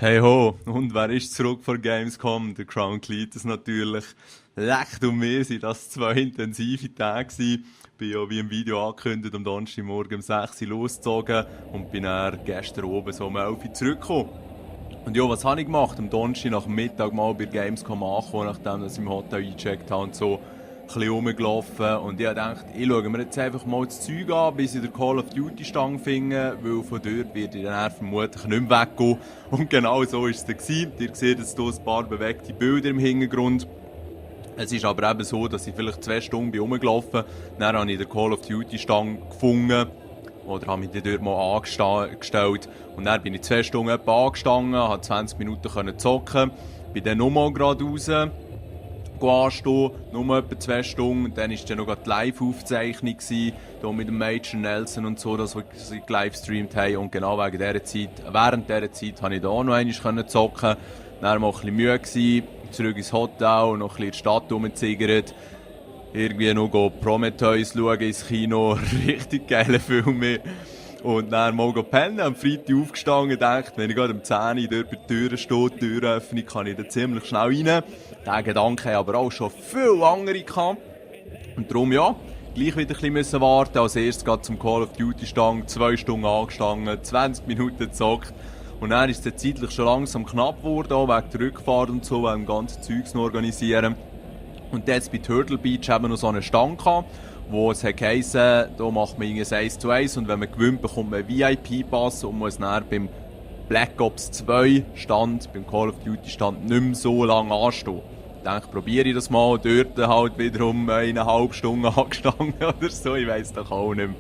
Hey ho, und wer ist zurück von Gamescom? Der Crown Cletus natürlich. Leckt um mir sind das zwei intensive Tage gewesen. Bin ja wie im Video angekündigt am Donnerstagmorgen um 6 Uhr losgezogen und bin dann gestern oben so um 11 Uhr zurückgekommen. Und ja, was habe ich gemacht? Am Donnerstag nach dem Mittag mal bei Gamescom angekommen, nachdem ich im Hotel eingecheckt habe und so ein bisschen rumgelaufen. Und ich habe gedacht, ich schaue mir jetzt einfach mal das Zeug an, bis ich den Call of Duty Stange finde, weil von dort werde ich dann vermutlich nicht mehr weggehen. Und genau so war es dann. Ihr seht jetzt hier ein paar bewegte Bilder im Hintergrund. Es ist aber eben so, dass ich vielleicht 2 Stunden rumgelaufen bin. Dann habe ich den Call of Duty Stange gefunden. Oder habe mich dort mal angestellt. Und dann bin ich 2 Stunden etwa angestanden, konnte 20 Minuten zocken. Bin dann nochmal gerade raus, anstehen, nur etwa 2 Stunden. Dann war dann noch die Live-Aufzeichnung hier mit dem Major Nelson und so, dass wir live gestreamt haben. Und genau wegen dieser Zeit, während dieser Zeit, konnte ich da auch noch einmal zocken. Dann war ich ein bisschen müde gewesen, zurück ins Hotel, noch ein bisschen in die Stadt rumgeziggert. Irgendwie noch Prometheus schauen ins Kino, richtig geile Filme. Und dann mal pennen, am Freitag aufgestanden und gedacht, wenn ich gerade um 10 Uhr dort bei der Tür stehe, die Tür öffne, kann ich da ziemlich schnell rein. Diesen Gedanken haben aber auch schon viele andere gehabt. Und darum ja, gleich wieder ein bisschen warten. Als erstes geht zum Call of Duty Stange, 2 Stunden angestanden, 20 Minuten gezockt. Und dann ist es zeitlich schon langsam knapp geworden, auch wegen der Rückfahrt und so, wegen dem ganzen Zeugs noch organisieren. Und jetzt bei Turtle Beach haben wir noch so einen Stand gehabt, wo es heisst, da macht man ein 1:1 und wenn man gewinnt, bekommt man einen VIP-Pass und muss dann beim Black Ops 2 Stand, beim Call of Duty Stand, nicht mehr so lange anstehen. Ich denke, probiere ich das mal, dort halt wiederum 1,5 Stunden angestanden oder so, ich weiss doch auch nicht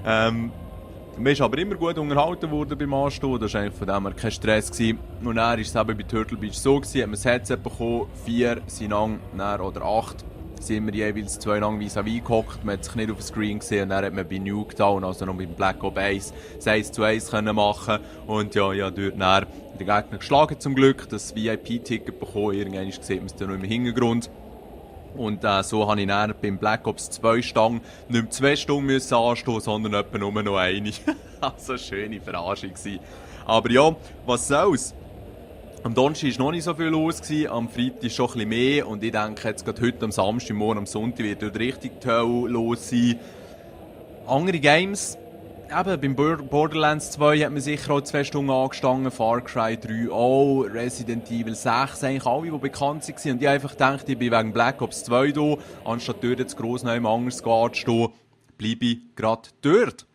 mehr. Man ist aber immer gut unterhalten worden beim Anstehen, das war eigentlich von dem her kein Stress gewesen. Und dann war es eben bei Turtle Beach so gewesen, hat man das Headset bekommen, 4 sind dann, oder 8, sind wir jeweils 2 lang vis-à-vis gehockt, man hat sich nicht auf den Screen gesehen und dann hat man bei Nuketown, also noch beim Black Ops 1, 1:1 können machen und ja, dort dann den Gegner geschlagen zum Glück, das VIP-Ticket bekommen, irgendwann sieht man es dann noch im Hintergrund. Und so habe ich dann beim Black Ops 2 Stange nicht mehr 2 Stunden anstehen, sondern etwa nur noch eine. Also eine schöne Verarschung gewesen. Aber ja, was soll's? Am Donnerstag war noch nicht so viel los, am Freitag schon ein bisschen mehr. Und ich denke, jetzt gerade heute am Samstag, morgen am Sonntag wird dort richtig toll los sein. Andere Games, eben beim Borderlands 2 hat man sicher auch 2 Stunden angestanden, Far Cry 3 auch, Resident Evil 6, eigentlich alle, die bekannt waren. Und ich einfach gedacht, ich bin wegen Black Ops 2 da, anstatt dort jetzt gross noch jemand anderes anzustehen, bleibe ich gerade dort.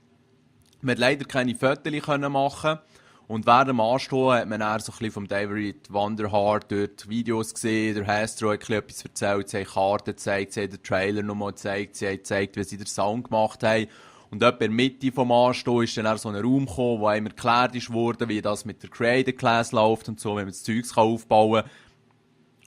Man konnte leider keine Fotos machen. Und während dem Anstehen hat man dann so ein bisschen vom David Wonderhart dort Videos gesehen, der Hastro hat etwas erzählt, sie haben Karten gezeigt, sie haben den Trailer nochmal gezeigt, sie haben gezeigt, wie sie den Sound gemacht haben. Und etwa in der Mitte vom Anstehen ist dann auch so ein Raum gekommen, wo einem erklärt wurde, wie das mit der Creator Class läuft und so, wie man das Zeugs aufbauen kann.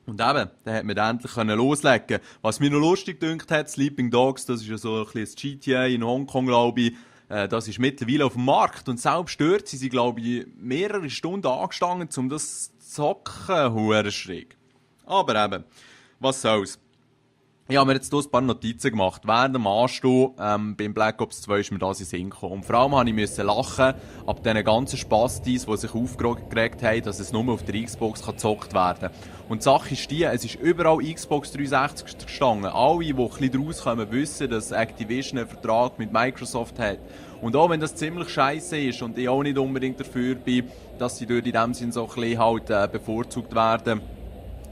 Und eben, dann hat man endlich loslegen. Was mir noch lustig gedünkt hat, Sleeping Dogs, das ist ja so ein bisschen GTA in Hongkong, glaube ich. Das ist mittlerweile auf dem Markt und selbst dort sind sie, glaube ich, mehrere Stunden angestanden, um das zu zocken. Huere schräg. Aber eben, was soll's. Ich habe mir jetzt hier ein paar Notizen gemacht. Während dem Anstehen beim Black Ops 2 ist mir das in den Sinn gekommen. Und vor allem musste ich lachen ab diesen ganzen Spastis, die sich aufgeregt haben, dass es nur auf der Xbox gezockt werden kann. Und die Sache ist die, es ist überall Xbox 360 gestanden. Alle, die ein bisschen daraus kommen, wissen, dass Activision einen Vertrag mit Microsoft hat. Und auch wenn das ziemlich scheiße ist und ich auch nicht unbedingt dafür bin, dass sie dort in dem Sinn so ein bisschen halt, bevorzugt werden,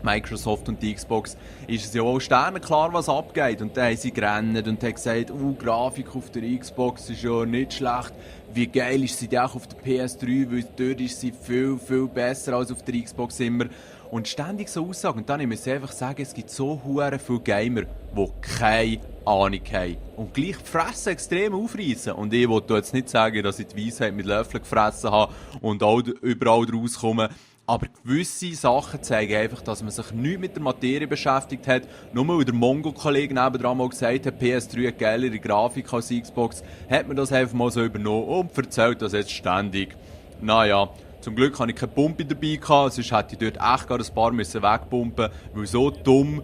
Microsoft und die Xbox, ist es ja auch sternenklar, was abgeht. Und dann haben sie gerannt und haben gesagt, Grafik auf der Xbox ist ja nicht schlecht. Wie geil ist sie auch auf der PS3, weil dort ist sie viel, viel besser als auf der Xbox immer. Und ständig so Aussagen. Und dann muss ich einfach sagen, es gibt so hure viele Gamer, die keine Ahnung haben. Und gleich die Fresse extrem aufreißen. Und ich wollte jetzt nicht sagen, dass ich die Weisheit mit Löffeln gefressen habe und auch überall rauskomme. Aber gewisse Sachen zeigen einfach, dass man sich nicht mit der Materie beschäftigt hat. Nur weil der Mongo-Kollege nebendran mal gesagt hat, PS3 hat geilere Grafik als Xbox, hat man das einfach mal so übernommen und erzählt das jetzt ständig. Naja, zum Glück hatte ich keine Pumpe dabei gehabt, sonst hätte ich dort echt gar ein paar müssen wegpumpen, weil so dumm,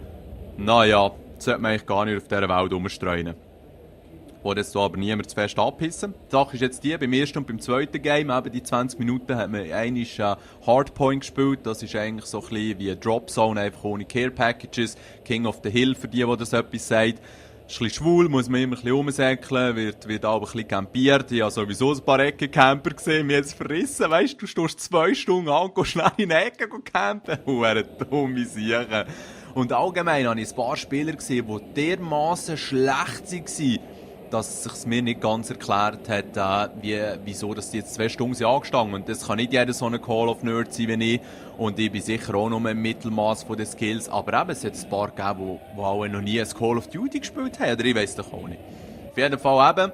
naja, das sollte man eigentlich gar nicht auf dieser Welt rumstreuen. wo das aber niemand zu fest abhissen. Die Sache ist jetzt die, beim ersten und beim zweiten Game, eben die 20 Minuten, hat man einmal Hardpoint gespielt. Das ist eigentlich so ein bisschen wie eine Dropzone, einfach ohne Care Packages. King of the Hill, für die das etwas sagt. Ist ein bisschen schwul, muss man immer ein bisschen rumsäckeln, wird auch ein bisschen campiert. Ich habe sowieso ein paar Ecke-Camper gesehen, mir jetzt verrissen. Weißt du, stehst 2 Stunden an und gehst schnell in die Ecke campen. Huere dumme Sachen. Und allgemein habe ich ein paar Spieler gesehen, die dermassen schlecht waren, dass es sich mir nicht ganz erklärt hat, wieso dass die jetzt 2 Stunden sind angestanden. Und das kann nicht jeder so ein Call of Nerd sein wie ich. Und ich bin sicher auch nur im Mittelmaß von den Skills. Aber eben, es hat ein paar gegeben, die auch noch nie ein Call of Duty gespielt haben. Oder ich weiss doch auch nicht. Auf jeden Fall eben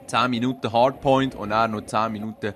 10 Minuten Hardpoint und dann noch 10 Minuten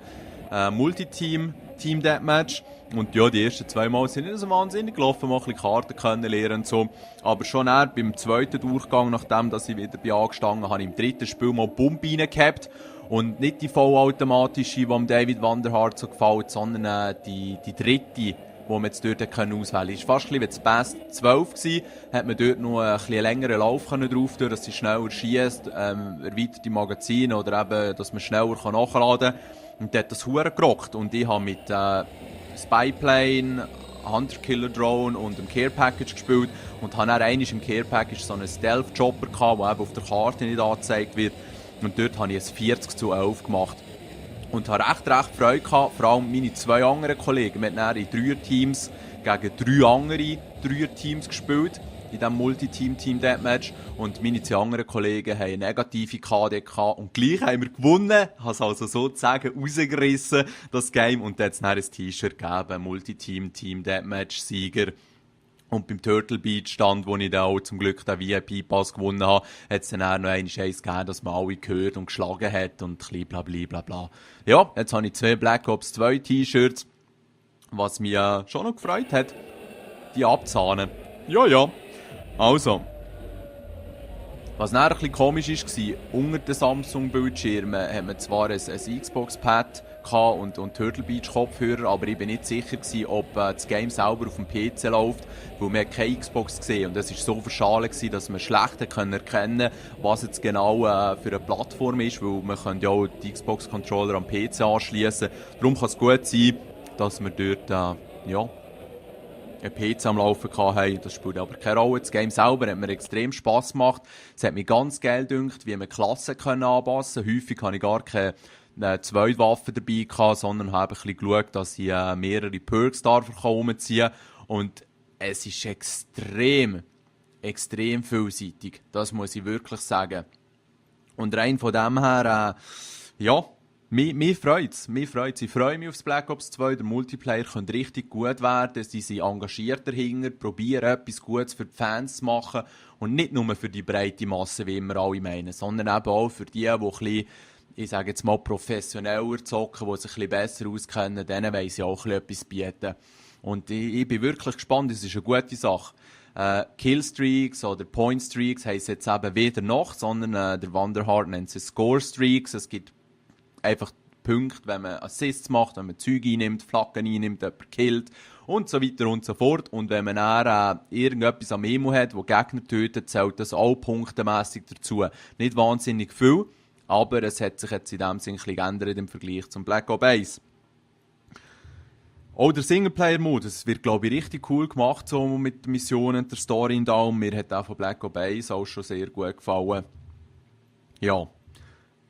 Multiteam, Team Deathmatch. Und ja, die ersten 2 Mal sind nicht so wahnsinnig gelaufen, mal ein bisschen Karten kennenlernen und so. Aber schon beim zweiten Durchgang, nachdem dass ich wieder bin angestanden habe, ich im dritten Spiel mal Bombe reingehabt. Und nicht die vollautomatische, die David Vanderhart so gefällt, sondern die dritte, die man jetzt dort auswählen konnte. Es war fast ein bisschen wie das Best 12 gewesen, hat man dort noch ein bisschen längeren Lauf drauf tun, dass sie schneller schießt, erweiterte Magazine oder eben, dass man schneller nachladen kann. Und der hat das Huren gerockt. Und ich habe mit Spyplane, Hunter Killer Drone und dem Care Package gespielt und habe dann einmal im Care Package so einen Stealth Chopper gehabt, der eben auf der Karte nicht angezeigt wird. Und dort habe ich es 40:11 gemacht. Und habe recht Freude gehabt, vor allem meine 2 anderen Kollegen. Wir haben dann in 3er-Teams gegen 3 andere 3er-Teams gespielt, in diesem Multiteam-Team Deathmatch. Und meine 2 anderen Kollegen haben eine negative KD gehabt. Und gleich haben wir gewonnen. Ich habe es also sozusagen rausgerissen, das Game. Und dann hat es dann ein T-Shirt gegeben, Multiteam-Team Deathmatch-Sieger. Und beim Turtle Beach stand, wo ich dann auch zum Glück den VIP-Pass gewonnen habe, hat es dann auch noch eins gegeben, dass man alle gehört und geschlagen hat und ein bisschen bla. Ja, jetzt habe ich 2 Black Ops 2 T-Shirts, was mich schon noch gefreut hat, die abzahnen. Ja. Also, was dann ein bisschen komisch war, unter den Samsung-Bildschirmen hat man zwar ein Xbox-Pad und Turtle Beach Kopfhörer, aber ich bin nicht sicher gewesen, ob das Game selber auf dem PC läuft, weil man keine Xbox gesehen und es war so verschalen gewesen, dass man schlecht erkennen konnte, was jetzt genau für eine Plattform ist, weil man kann ja auch die Xbox-Controller am PC anschließen. Darum kann es gut sein, dass wir dort einen PC am Laufen hatten. Das spielt aber keine Rolle. Das Game selber hat mir extrem Spass gemacht. Es hat mir ganz geil gedünkt, wie man Klassen anpassen kann. Häufig habe ich gar keine zwei Waffen dabei gehabt, sondern habe ein bisschen geschaut, dass ich mehrere Perks herumziehen kann. Und es ist extrem vielseitig. Das muss ich wirklich sagen. Und rein von dem her, mir freut's. Ich freue mich aufs Black Ops 2. Der Multiplayer könnte richtig gut werden. Sie sind engagiert dahinter, probieren etwas Gutes für die Fans zu machen. Und nicht nur für die breite Masse, wie immer alle meinen, sondern eben auch für die ein bisschen, ich sage jetzt mal, professioneller zocken, die sich ein bisschen besser auskennen. Denen wollen sie auch etwas bieten. Und ich bin wirklich gespannt. Es ist eine gute Sache. Killstreaks oder Pointstreaks heisst jetzt eben weder noch, sondern der Vanderhart nennt sie Scorestreaks. Es gibt einfach Punkte, wenn man Assists macht, wenn man Züge einnimmt, Flaggen einnimmt, jemanden killt und so weiter und so fort. Und wenn man dann irgendetwas am Memo hat, wo Gegner tötet, zählt das auch punktemässig dazu. Nicht wahnsinnig viel, aber es hat sich jetzt in dem Sinne ein bisschen geändert im Vergleich zum Black Ops 1. Auch der Singleplayer-Modus wird, glaube ich, richtig cool gemacht, so mit den Missionen, der Story in da. Mir hat auch von Black Ops 1 auch schon sehr gut gefallen. Ja.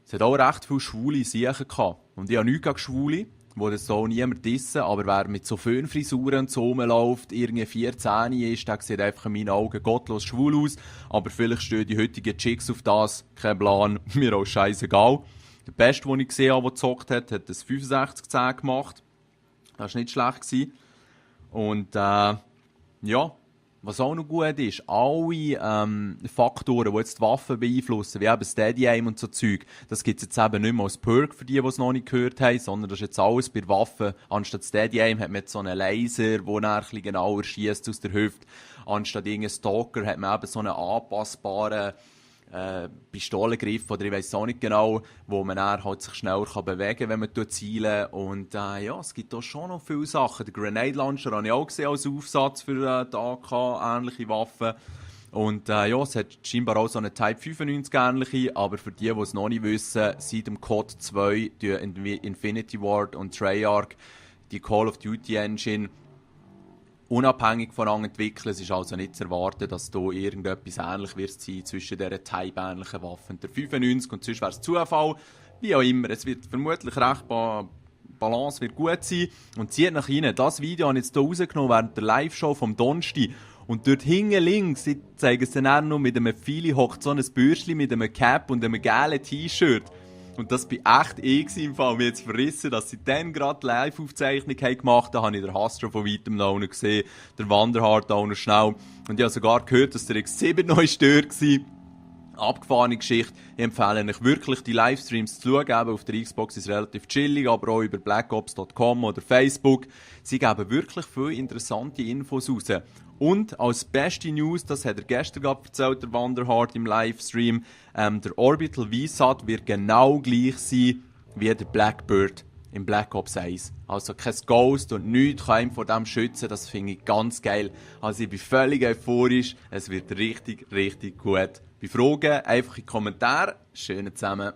Es hat auch recht viele schwule Sachen gehabt. Und ich habe nichts gegen Schwule, wo das so niemand dissen, aber wer mit so Föhnfrisuren und so rumläuft, irgendwie 14 ist, der sieht einfach in meinen Augen gottlos schwul aus. Aber vielleicht stehen die heutigen Chicks auf das, kein Plan, mir auch scheißegal. Der Beste, den ich gesehen habe, der gezockt hat, hat das 65-10 gemacht. Das war nicht schlecht. Und was auch noch gut ist, alle Faktoren, die jetzt die Waffen beeinflussen, wie eben Steady Aim und so Zeug, das gibt es jetzt eben nicht mehr als Perk für die es noch nicht gehört haben, sondern das ist jetzt alles bei Waffen. Anstatt Steady Aim hat man jetzt so einen Laser, der dann ein bisschen genauer schießt aus der Hüfte. Anstatt irgendeinen Stalker hat man eben so einen anpassbaren Pistolengriff oder ich weiss auch nicht genau, wo man dann halt sich schneller bewegen kann, wenn man zielen. Und es gibt da schon noch viele Sachen. Den Grenade Launcher habe ich auch gesehen als Aufsatz für die AK, ähnliche Waffen. Und es hat scheinbar auch so eine Type 95 ähnliche, aber für die es noch nicht wissen, seit dem COD 2 die Infinity Ward und Treyarch die Call of Duty Engine unabhängig voneinander entwickeln. Es ist also nicht zu erwarten, dass hier irgendetwas ähnlich wird sein zwischen dieser Type-ähnlichen Waffe und der 95 und sonst wäre es Zufall. Wie auch immer, es wird vermutlich recht Balance wird gut sein und zieht nach hinten. Das Video habe ich jetzt hier rausgenommen während der Live-Show vom Donnerstag. Und dort hinten links, ich zeige es dann auch noch, mit einem Fili hockt so ein Bürschli mit einem Cap und einem gelben T-Shirt. Und das war echt im Fall. Mir jetzt verrissen, dass sie dann gerade Live-Aufzeichnung gemacht haben. Da habe ich den Hastro von weitem noch gesehen, der Wanderhard auch noch schnell. Und ich habe sogar gehört, dass der X7 noch stört war. Abgefahrene Geschichte. Ich empfehle euch wirklich, die Livestreams zu schauen. Auf der Xbox ist es relativ chillig, aber auch über blackops.com oder Facebook. Sie geben wirklich viele interessante Infos raus. Und als beste News, das hat er gestern gerade erzählt, der Wanderhard im Livestream, der Orbital VSAT wird genau gleich sein wie der Blackbird im Black Ops 1. Also kein Ghost und nichts kann ihn vor dem schützen, das finde ich ganz geil. Also ich bin völlig euphorisch, es wird richtig, richtig gut. Bei Fragen einfach in die Kommentare. Schönen zusammen.